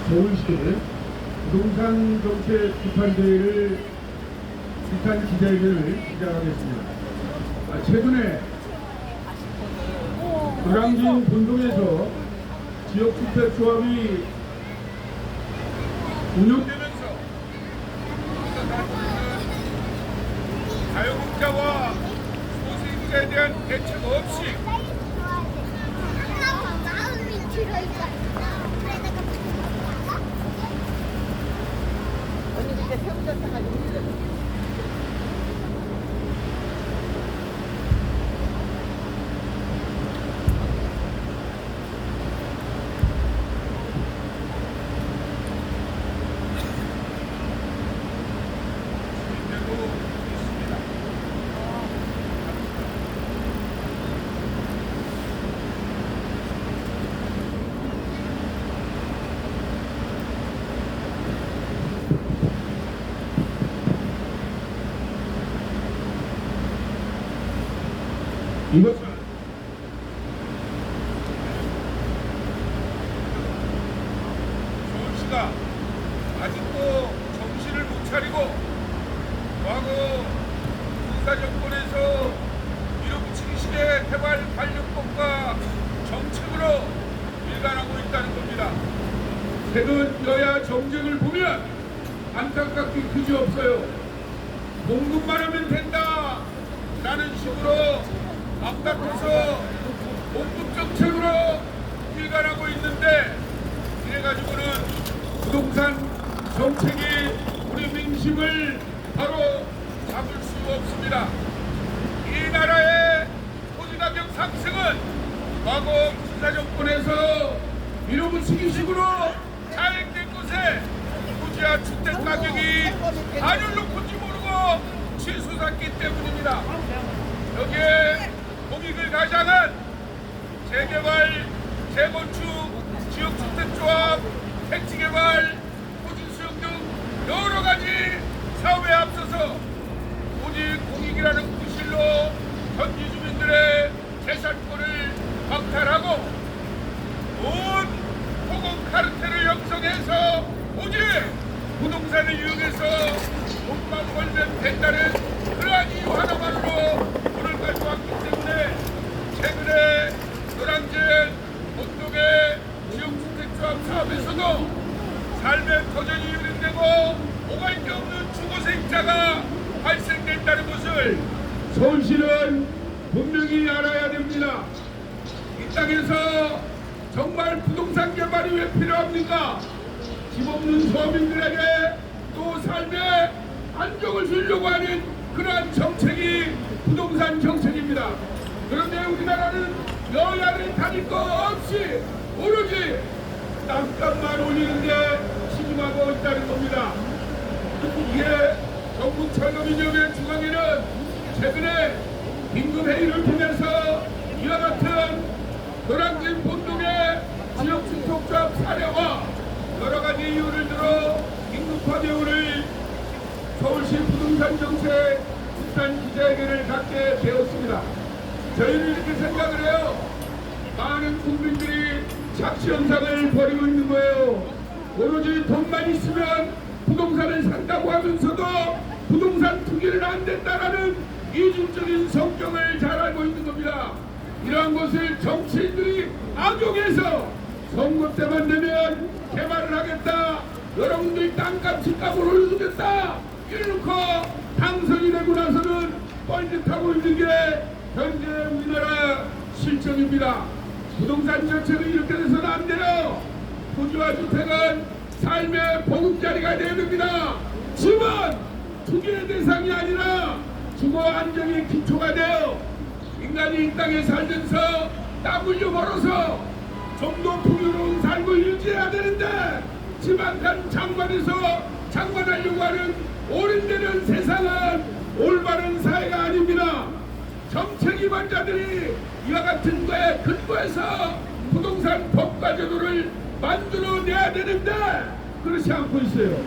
서울시 부동산 정책 비판대회를 비판 기자회견을 시작하겠습니다. 최근에 노량진 본동에서 지역주택조합이 운영되면서 자영업자와 소수인가에 대한 대책 없이 언니 그때 새우젓 사가지고 이것은 서울시가 아직도 정신을 못 차리고 과거 군사 정권에서 밀어붙이기식의 개발 관련법과 정책으로 일관하고 있다는 겁니다. 최근 여야 정책을 보면 안타깝게 그지없어요. 공급만 하면 된다 라는 식으로 앞다퉈서 공급 정책으로 일관하고 있는데, 이래가지고는 부동산 정책이 우리 민심을 바로 잡을 수 없습니다. 이 나라의 토지가격 상승은 과거 군사정권에서 밀어붙이기식으로 자행된 것에 토지와 주택 가격이 반을 높은지 모르고 치솟았기 때문입니다. 여기에 공익을 가장한 재개발, 재건축, 지역주택조합, 택지개발, 토지수용 등 여러 가지 사업에 앞서서 토지 공익이라는 구실로 현지 주민들의 재산권을 박탈하고 온 토건 카르텔을 형성해서 오직 부동산을 이용해서 돈만 벌면 된다는 그러한 이유 하나만으로 돈을 가져왔기 때문에 최근에 노량진 본동의 지역주택조합 사업에서도 삶의 터전이 유린되고 오갈 데 없는 주거세입자가 발생된다는 것을 서울시는 분명히 알아야 됩니다. 이 땅에서 정말 부동산 개발이 왜 필요합니까? 집 없는 서민들에게 또 삶의 안정을 주려고 하는 그러한 정책이 부동산 정책입니다. 그런데 우리나라는 여야를 가릴 거 없이 오로지 땅값만 올리는데 치중하고 있다는 겁니다. 이게 전국 철거민협의 중앙에는 최근에 긴급회의를 통해서 이와 같은 노량진 본동의 지역주택조합 사례와 여러 가지 이유를 들어 긴급화재 오늘 서울시 부동산 정책 국산 기자회견을 갖게 되었습니다. 저희는 이렇게 생각을 해요. 많은 국민들이 착시현상을 벌이고 있는 거예요. 오로지 돈만 있으면 부동산을 산다고 하면서도 부동산 투기는 안 된다라는 이중적인 성격을 잘 알고 있는 겁니다. 이러한 것을 정치인들이 악용해서 선거 때만 되면 개발을 하겠다, 여러분들이 땅값 집값을 올려주겠다 이래놓고 당선이 되고 나서는 뻘짓하고 있는 게 현재 우리나라 실정입니다. 부동산 정책은 이렇게 돼서는 안 돼요. 토지와 주택은 삶의 보금자리가 되어야 됩니다. 집은 투기의 대상이 아니라 주거 안정의 기초가 돼요. 인간이 이 땅에 살면서 땀 흘려 벌어서 좀 더 풍요로운 삶을 유지해야 되는데 집 한 칸 장관에서 장관하려고 하는 오랜되는 세상은 올바른 사회가 아닙니다. 정책 위반자들이 이와 같은 거에 근거해서 부동산 법과 제도를 만들어내야 되는데 그렇지 않고 있어요.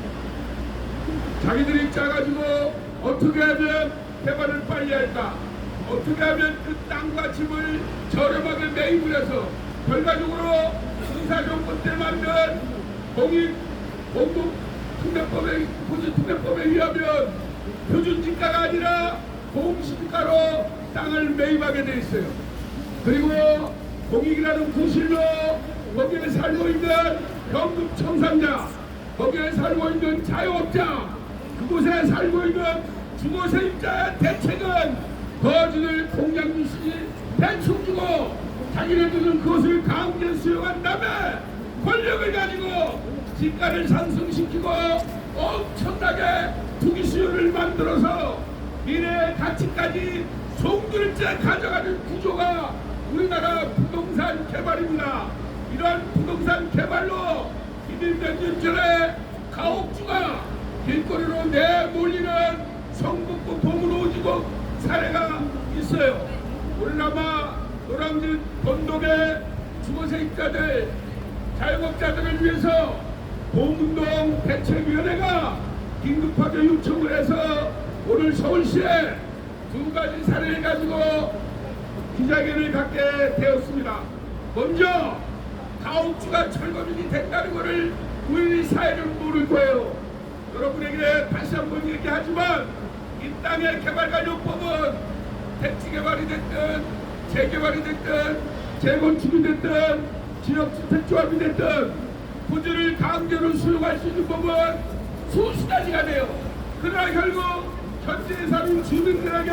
자기들이 짜가지고 어떻게 하면 개발을 빨리 할까, 어떻게 하면 그 땅과 집을 저렴하게 매입을 해서 결과적으로 군사정권 때 만든 공동특례법에 토지특례법에 의하면 표준지가가 아니라 공시지가로 땅을 매입하게 돼 있어요. 그리고 공익이라는 구실로 거기에 살고 있는 현금 청산자, 거기에 살고 있는 자영업자, 그곳에 살고 있는 주거세입자의 대책은 거주들 공장주시 대충 주고 자기네들은 그것을 강제 수용한 다음에 권력을 가지고 집가를 상승시키고 엄청나게 투기 수요를 만들어서 미래의 가치까지 송두리째 가져가는 구조가 우리나라 부동산 개발입니다. 이런 부동산 개발로 이들 몇 년 전에 가옥주가 길거리로 내몰리는 성북구 동으로지구 사례가 있어요. 우리나라 노량진 본동의 주거세입자들 자영업자들을 위해서 보문동 대책위원회가 긴급하게 요청을 해서 오늘 서울시에 두 가지 사례를 가지고 기자회견을 갖게 되었습니다. 먼저 가옥주가 철거민이 됐다는 것을 우리 사회를 모를 거예요. 여러분에게 다시 한번 얘기하지만 이 땅의 개발관리법은 택지개발이 됐든 재개발이 됐든 재건축이 됐든 지역주택조합이 됐든 토지를 강제로 수용할 수 있는 법은 수십 가지가 돼요. 그러나 결국 현재 사는 주민들에게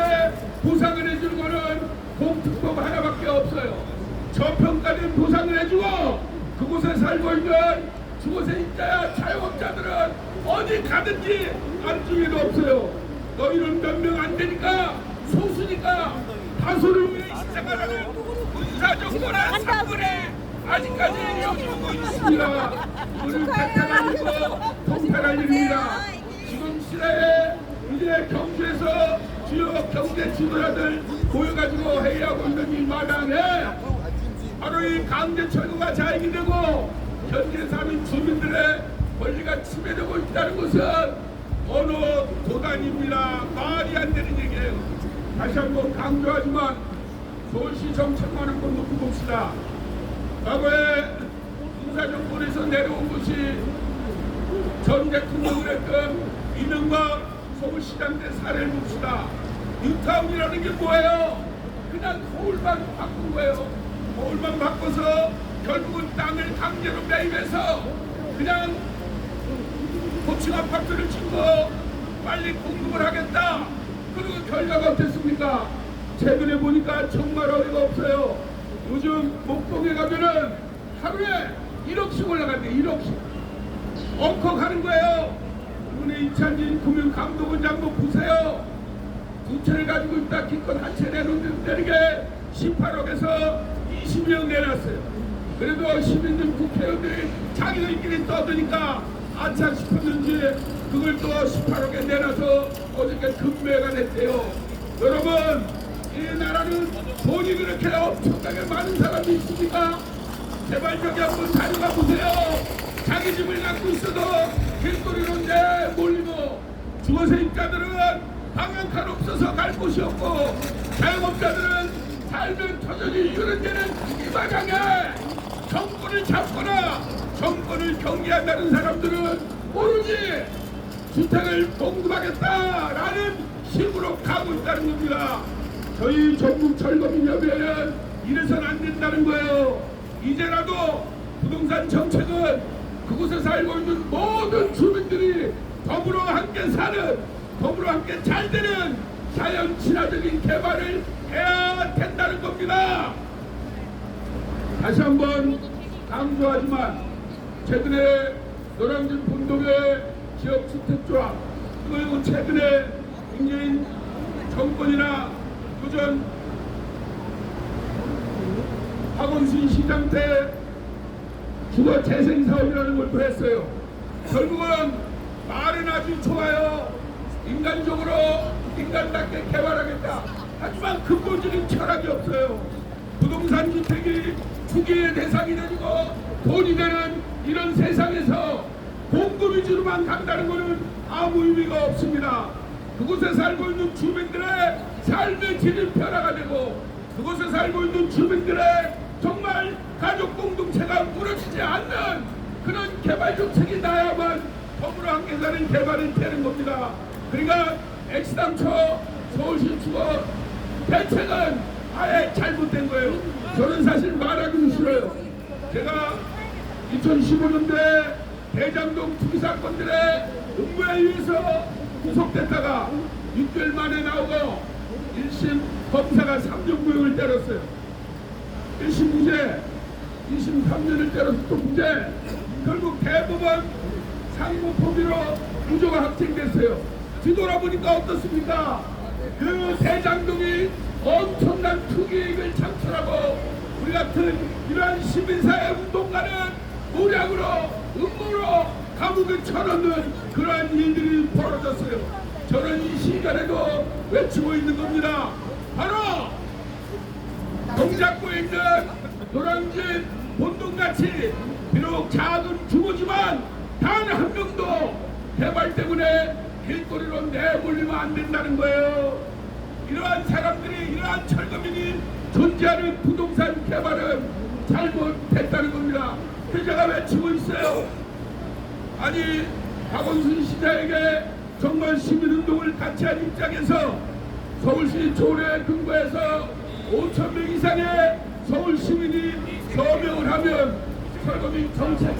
보상을 해주는 것은 공특법 하나밖에 없어요. 저평가된 보상을 해주고 그곳에 살고 있는 주거세입자야 자영업자들은 어디 가든지 안중에도 없어요. 너희는 몇 명 안 되니까 소수니까 다수를 위해 시작하라는 군사정권의 사건이 아직까지 이어지고 있습니다. 오늘 탈탈한 일고 통탈할 일입니다. 지금 시대에 이제 경주에서 주요 경제 지도자들 모여가지고 회의하고 있는 이 마당에 바로 이 강제 철거가 자행이 되고 현재 사는 주민들의 권리가 침해되고 있다는 것은 어느 도단입니다. 말이 안 되는 얘기예요. 다시 한번 강조하지만 서울시 정책만 한번 놓고 봅시다. 과거에 군사정권에서 내려온 것이 전 대통령을 했던 이명박 서울시장 때 사례를 봅시다. 뉴타운이라는 게 뭐예요? 그냥 거울만 바꾼 거예요. 거울만 바꿔서 결국은 땅을 강제로 매입해서 그냥 고층 아파트를 짓고 빨리 공급을 하겠다. 그리고 결과가 어땠습니까? 최근에 보니까 정말 어이가 없어요. 요즘 목동에 가면은 하루에 1억씩 올라간대. 1억씩 엉컥하는 거예요. 이번에 이찬진 금융감독원장도 보세요. 두 채를 가지고 있다 기껏 한 채 내놓는 게 18억에서 20억 내놨어요. 그래도 시민들 국회의원들이 자기들끼리 떠드니까 아차 싶었는지 그걸 또 18억에 내놔서 어저께 급매가 됐대요. 여러분, 이 나라는 돈이 그렇게 엄청나게 많은 사람이 있습니까? 제발 저기 한번 다녀가 보세요. 자기 집을 갖고 있어도 길거리로 내몰리고 주거세입자들은 방 한 칸 없어서 갈 곳이 없고 자영업자들은 살면 터전이 이런 데는 이 마당에 정권을 잡거나 정권을 경계한다는 사람들은 오로지 주택을 공급하겠다라는 식으로 가고 있다는 겁니다. 저희 전국철거민협회는 이래서는 안 된다는 거예요. 이제라도 부동산 정책은 그곳에 살고 있는 모든 주민들이 더불어 함께 사는, 더불어 함께 잘 되는 자연 친화적인 개발을 해야 된다는 겁니다. 다시 한번 강조하지만 최근에 노량진 본동의 지역주택조합 그리고 최근에 문재인 정권이나 그전 박원순 시장 때 주거재생사업이라는 걸 또 했어요. 결국은 말은 아주 좋아요. 인간적으로 인간답게 개발하겠다. 하지만 근본적인 철학이 없어요. 부동산 주택이 투기의 대상이 되고 돈이 되는 이런 세상에서 공급 위주로만 간다는 것은 아무 의미가 없습니다. 그곳에 살고 있는 주민들의 삶의 질이 변화가 되고 그곳에 살고 있는 주민들의 정말 가족 공동체가 무너지지 않는 그런 개발 개발 정책이 나야만 더불어 함께 사는 개발이 되는 겁니다. 그러니까 엑스당초 서울시 주거 대책은 아예 잘못된 거예요. 저는 사실 말하기도 싫어요. 제가 2015년도에 대장동 투기 사건들의 음모에 의해서 구속됐다가 6개월 만에 나오고 1심 검사가 3년 구형을 때렸어요. 1심 무죄, 2심 3년을 때려서 또 무죄. 결국 대법원 상고 포기로 무죄가 확정됐어요. 뒤돌아보니까 어떻습니까? 그 대장동이 엄청난 투기익을 창출하고 우리 같은 이러한 시민사회 운동가는 모략으로 음모로 감옥에 쳐넣는 그러한 일들이 벌어졌어요. 저는 이 시간에도 외치고 있는 겁니다. 바로 동작구에 있는 노량진 본동같이 비록 작은 규모지만 단 한 명도 개발 때문에 길거리로 내몰리면 안 된다는 거예요. 이러한 사람들이, 이러한 철거민이 존재하는 부동산 개발은 잘못됐다는 겁니다. 그래서 제가 외치고 있어요. 아니 박원순 시장에게 정말 시민운동을 같이 한 입장에서 서울시 조례에 근거해서 5,000명 이상의 서울 시민이 서명을 하면 철거민 정책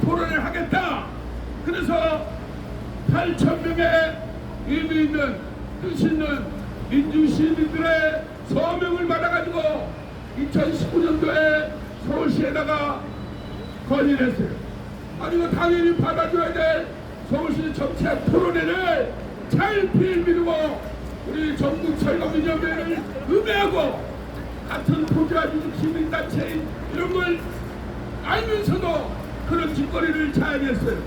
토론을 하겠다. 그래서 8,000명의 의미 있는 뜻 있는 민주시민들의 서명을 받아가지고 2019년도에 서울시에다가 건의를 했어요. 아니 이거 당연히 받아줘야 될 서울시 정책 토론회를 잘 빌미루고 우리 전국 철거민연맹을 음해하고 같은 포주아주직 시민단체인 이런 걸 알면서도 그런 짓거리를 자행했어요.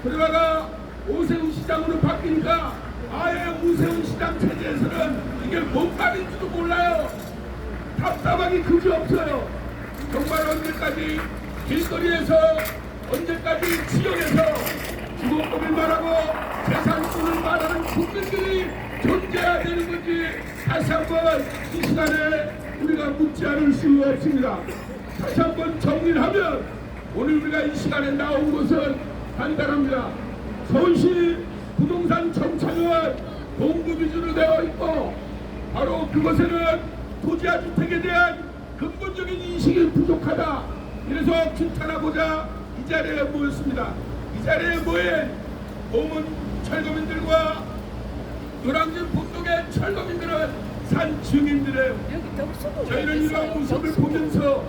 그러다가 오세훈 시장으로 바뀌니까 아예 오세훈 시장 체제에서는 이게 뭔 말인지도 몰라요. 답답하기 그지없어요. 정말 언제까지 길거리에서 언제까지 지역에서 주거권을 말하고 재산권을 말하는 국민들이 존재해야 되는 건지 다시 한번 이 시간에 우리가 묻지 않을 수 없습니다. 다시 한번 정리를 하면 오늘 우리가 이 시간에 나온 것은 간단합니다. 서울시 부동산 정착은 공급 위주로 되어 있고 바로 그것에는 토지와 주택에 대한 근본적인 인식이 부족하다. 이래서 규탄하고자 이 자리에 모였습니다. 이 자리에 모인 모든 철거민들과 노량진 본동의 철거민들은 산 증인들이에요. 저희는 이러한 모습을 보면서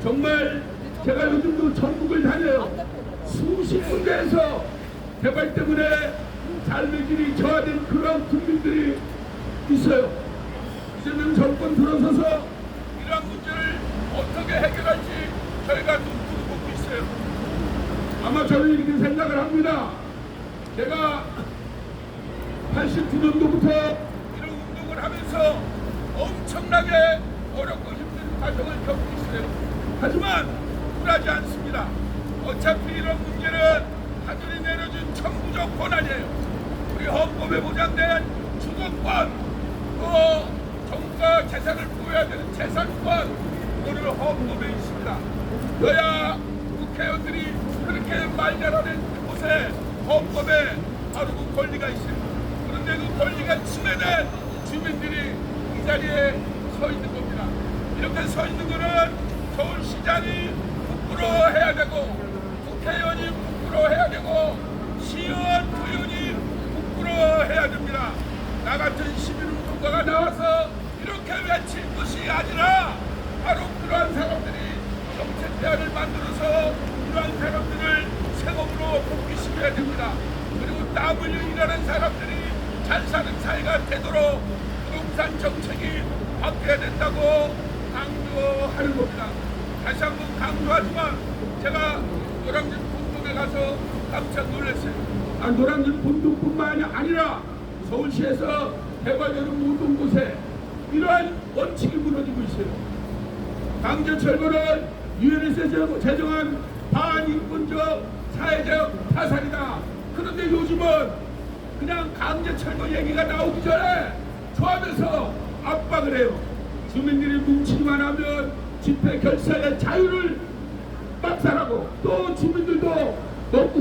정말 제가 요즘도 전국을 다녀요. 수십 군데에서 개발 때문에 삶의 질이 저하된 그런 국민들이 있어요. 이재명 정권 들어서서 이러한 문제를 어떻게 해결할지 저희가 눈으로 보고 있어요. 아마 저는 이렇게 생각을 합니다. 제가 89년도부터 이런 운동을 하면서 엄청나게 어렵고 힘든 과정을 겪고 있어요. 하지만 굴하지 않습니다. 어차피 이런 문제는 하늘이 내려준 천부적 권한이에요. 우리 헌법에 보장된 주거권, 또 정부가 재산을 보여야 되는 재산권, 오늘 헌법에 있습니다. 여야 국회의원들이 그렇게 말 잘하는 곳에 헌법에 바로 그 권리가 있어요. 그런데 그 권리가 침해된 주민들이 이 자리에 서 있는 겁니다. 이렇게 서 있는 거는 서울시장이 부끄러워해야 되고 국회의원이 부끄러워해야 되고 시의원, 도의원이 부끄러워해야 됩니다. 나 같은 시민운동가가 나와서 이렇게 외칠 것이 아니라 바로 그러한 사람들이 정책 대안을 만들어서 이러한 사람들을 생업으로 복귀시켜야 됩니다. 그리고 땀 흘려 일하는 사람들이 잘 사는 사회가 되도록 부동산 정책이 바뀌어야 된다고 강조하는 겁니다. 다시 한번 강조하지만 제가 노량진 본동에 가서 깜짝 놀랐어요. 노량진 본동뿐만이 아니라 서울시에서 개발되는 모든 곳에 이러한 원칙이 무너지고 있어요. 강제 철거는 유엔에서 제정한 반인권적 사회적 타산이다. 그런데 요즘은 그냥 강제 철거 얘기가 나오기 전에 조합에서 압박을 해요. 주민들이 뭉치기만 하면 집회 결사의 자유를 박살하고 또 주민들도 먹고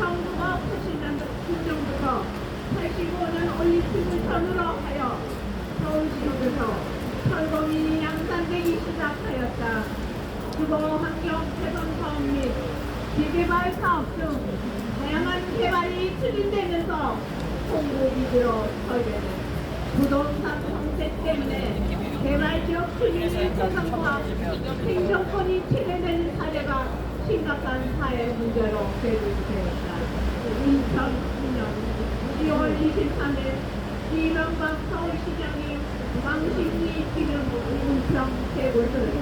정부가 90년도 김정부가 85년 올림픽을 전후로 하여 서울시에서 철거민이 양산되기 시작하였다. 주거 환경 개선 사업 및 재개발 사업 등 다양한 개발이 추진되면서 홍보 위주로 설계된 부동산 정책 때문에 개발지역 주민의 재산과 행정권이 침해되는 사례가 심각한 사회 문제로 대두되었다. 2002년 2월 23일 이명박 서울시장이 왕십리 기름 운평 계획을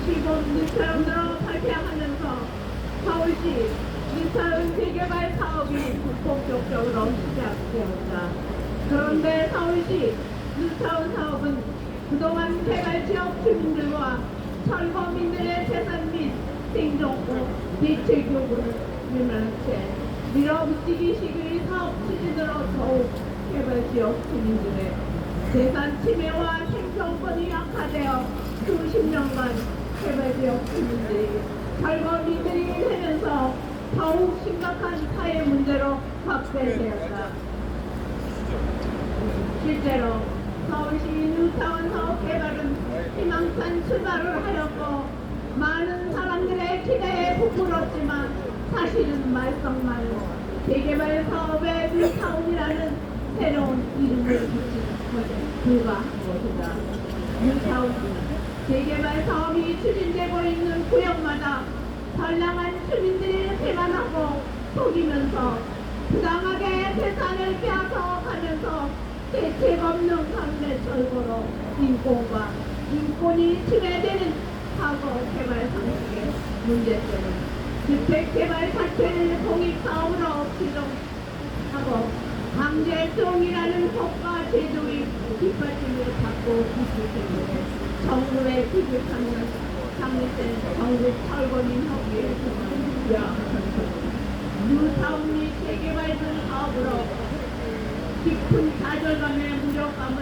시범 뉴타운으로 발표하면서 서울시 뉴타운 재개발 사업이 본격적으로 시작되었다. 그런데 서울시 뉴타운 사업은 그동안 개발지역 주민들과 철거민들의 재산 및 행정권 대책 요구를 유명한 채 밀어붙이기 시기의 사업 추진으로 더욱 개발지역 주민들의 재산 침해와 행정권이 약화되어 수십 년간 개발지역 주민들이 철거민들이 되면서 더욱 심각한 사회 문제로 확대되었다. 실제로 서울시 뉴타운 사업 개발은 희망찬 출발을 하였고 많은 사람들의 기대에 부풀었지만 사실은 말썽만 재개발 사업의 뉴타운이라는 새로운 이름을 붙인 것에 불과한 것이다. 뉴타운 재개발 사업이 추진되고 있는 구역마다 선량한 주민들이 대만하고 속이면서 부당하게 재산을 빼앗아 가면서 대책 없는 강제 철거로 인권이 침해되는 과거 개발 방식의 문제점은 주택 개발 자체를 공익사업으로 규정하고 강제성이라는 법과 제도의 뒷받침을 받고 있기 때문에 정부에 기득하는 장립된 전국 철거민 협의회 뉴타운 및 재개발 등 사업으로 깊은 좌절감의 무력감을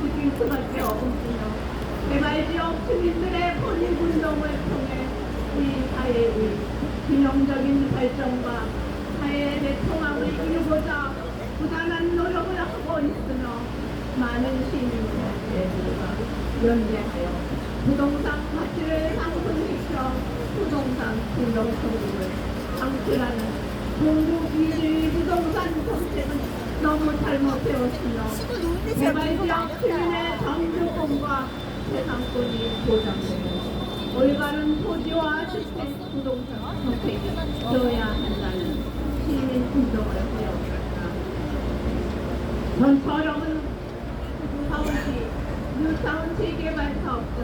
느낄 수밖에 없으며 개발지역 주민들의 권익운동을 통해 우리 사회의 균형적인 발전과 사회 대통합을 이루고자 부단한 노력을 하고 있으며 많은 시민단체들과 연대하여 부동산 가치를 상승시켜 부동산 공동소득을 창출하는 중국 위주의 부동산 정책은 너무 잘못되었으며 개발지역 주민의 정주권과 재산권이 보장되고 올바른 토지와 주택 부동산 정책이 되어야 한다는 시민 운동을 하였습니다. 전처럼은 서울시 뉴타운 재개발 사업 등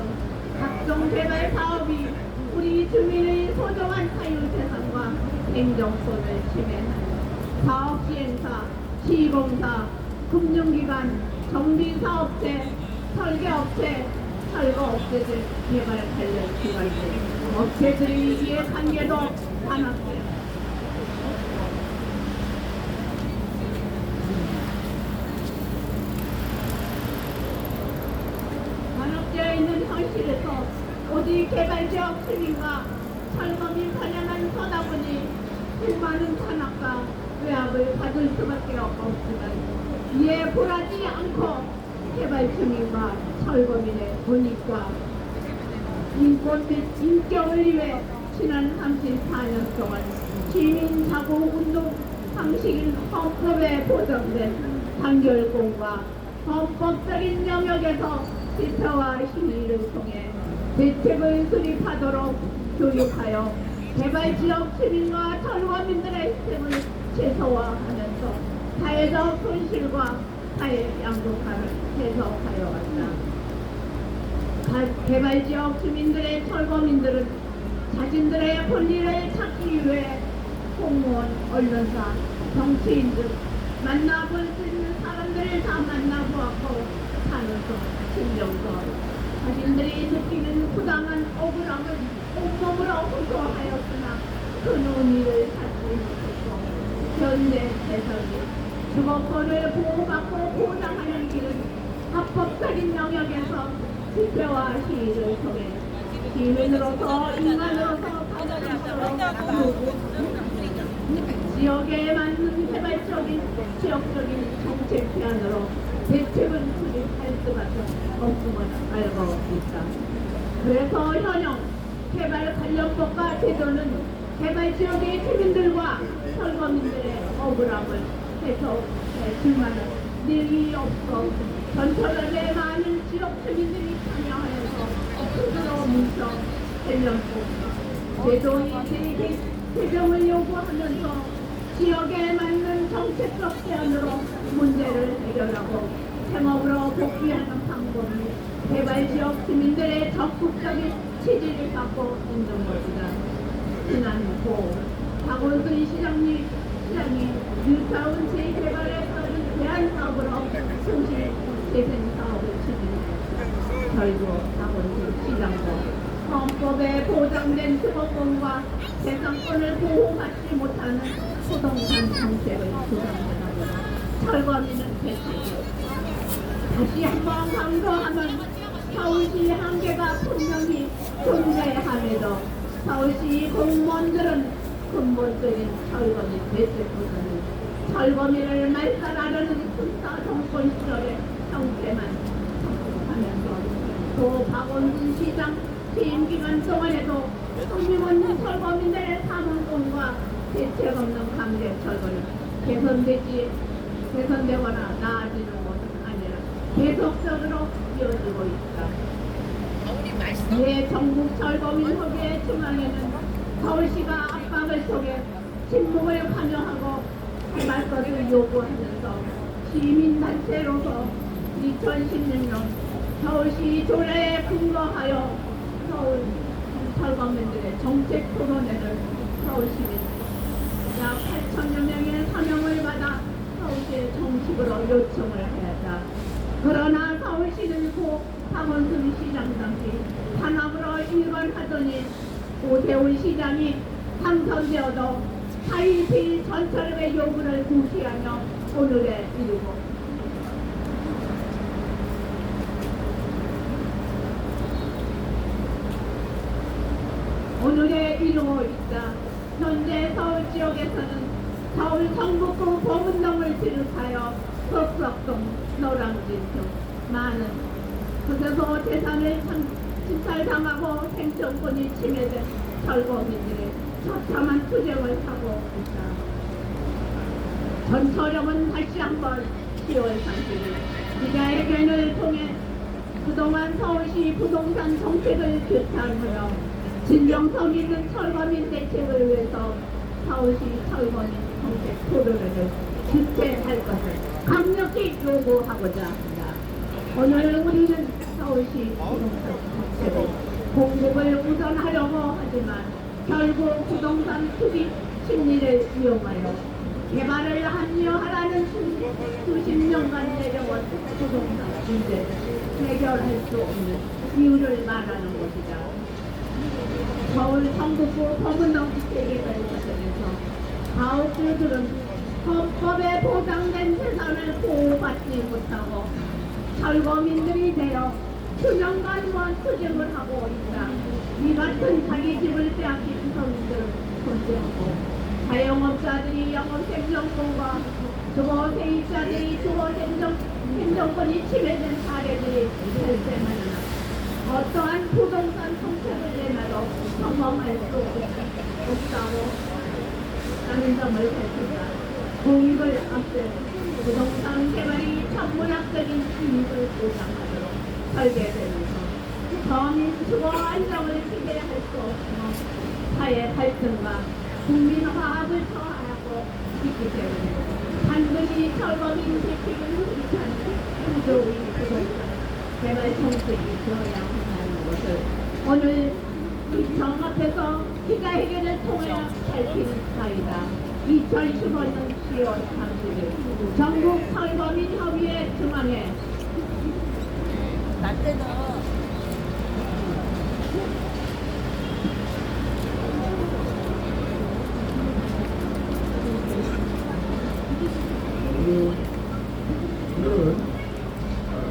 각종 개발 사업이 우리 주민의 소중한 자유재산과 행정권을 침해하는 사업 시행사, 시공사, 금융기관, 정비사업체, 설계업체, 철거업체들 개발 관련 기관들 업체들의 이해관계도 단합되었습니다. 단합되어 있는 현실에서 오직 개발지역 주민과 철거민 사냥만 서다 보니 수많은 탄압과 외압을 받을 수밖에 없지만 이에 굴하지 않고 개발 주민과 철거민의 권익과 인권 및 인격을 위해 지난 34년 동안 시민 자구 운동 방식인 헌법에 보장된 단결공과 헌법적인 영역에서 집회와 시위를 통해 대책을 수립하도록 교육하여 개발지역 주민과 철거민들의 희생을 최소화하면서 사회적 손실과 사회 양극화를 해소하여 왔다. 개발지역 주민들의 철거민들은 자신들의 권리를 찾기 위해 공무원, 언론사, 정치인 등 만나볼 수 있는 사람들을 다 만나보았고 산에서, 신정서, 자신들이 느끼는 부당한 억울함을 온몸으로 호소하였으나 그 논의를 찾지 못했고 현재 대선이 주거권을 보호받고 보장하는 길은 합법적인 영역에서 집회와 시위를 통해 시민으로서 인간으로서 지역에만 맞는 개발적인 지역적인 정책 제안으로 대책을 수립할 수밖에 없음을 알고 있다. 그래서 현행 개발 관련법과 제도는 개발 지역의 주민들과 철거민들의 억울함을 해소해 줄 만한 능이 없어 전철의 많은 지역 주민들이 참여하여서 스스로 뭉쳐 제도의 개정을 요구하면서 지역에 맞는 정책적 제안으로 문제를 해결하고 생업으로 복귀하는 방법이 개발지역 주민들의 적극적인 지지를 받고 있는 것이다. 지난 고 박원순 시장이 뉴타운 재개발에 따른 대안 사업으로 충실 재생 사업을 추진했다. 결국 박원순 시장도 헌법에 보장된 주거권과 재산권을 보호받지 못하는 부동산 정책을 주장하고 철거민은 대책이었다. 다시 한번 강조하면 서울시 한계가 분명히 존재함에도 서울시 공무원들은 근본적인 철거민 대책보다는 철거민을 말살하려는 군사 정권 시절의 형태만 하면서 또 박원순 시장 취임 기간 동안에도 성님 없는 철거민들의 사망권과 대책 없는 강제 철거는 개선되거나 나아지는 것은 아니라 계속적으로 이어지고 있다. 전국 철거민 협의회 중앙에는 서울시가 압박을 통해 침묵을 관여하고 할 것을 요구하면서 시민단체로서 2016년 서울시 조례에 근거하여 서울 철거민들의 정책 토론회를 서울시민 약 8천여 명의 사명을 받아 서울시에 정식으로 요청을 하였다. 그러나 서울시는 고 박원순 시장 당시 탄압으로 일관하더니 오세훈 시장이 당선되어도 4.1 전철의 요구를 무시하며 오늘에 이르고 있다. 현재 서울 지역에서는 서울 성북구 보문동을 비롯하여 석석동, 노량진 등 많은 곳에서 재산을 침탈당하고 생존권이 침해된 철거민들의 처참한 투쟁을 하고 있다. 전철역은 다시 한번 10월 30일 기자회견을 통해 그동안 서울시 부동산 정책을 규탄하며 진정성 있는 철거민 대책을 위해서 서울시 철거민 정책 토론회를 주최할 것을 강력히 요구하고자 합니다. 오늘 우리는 서울시 부동산 정책의 공급을 우선하려고 하지만 결국 부동산 투기 심리를 이용하여 개발을 합리화하라는 수십 년간 내려온 부동산 문제를 해결할 수 없는 이유를 말하는 것이다. 서울 성북구 법은동 재개발 과정에서 가옥주들은 헌법에 보장된 재산을 보호받지 못하고 철거민들이 되어 수년간 무한 투쟁을 하고 있다. 이 같은 자기 집을 빼앗긴 서민들을 존재하고 자영업자들이 영업행정권과 주거 세입자들이 주거 행정권이 침해된 사례들이 발생하는 어떠한 부동산 정책을 내놔도 성공할 수 없다고 하는 점을 밝힌다. 공익을 앞세 부동산 개발이 천문학적인 이익을 보장하도록 설계되면서 서민 주거 안정을 기대할 수 없으며 사회 발전과 국민 화합을 처하고 있기 때문에 반드시 철거민 대책을 실시하는 구조의 부동산 개발 정책이 되어야 한다는 것을 오늘 이청 앞에서 기자회견을 통하여 밝히는 바이다. 2015년 10월 30일 전국 철거민 협의회 중앙회 오늘은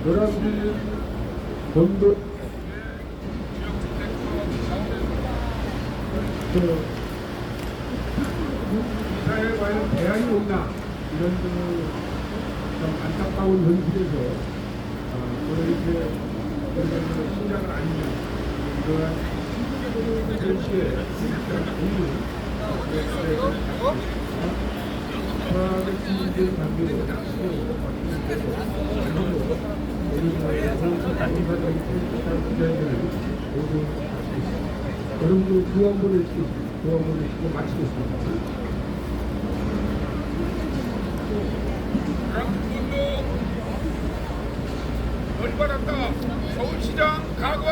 노량진 본도 나라에 과연 대안이 없나 이런 좀 안타까운 현실에서 오늘 이제 우리가 신장을 아니면 이러한 현실에 공부 사람의 주민들 관계로 여러분들 구원문을 주고 마치겠습니다. 불안군도 열받았다. 서울시장 가거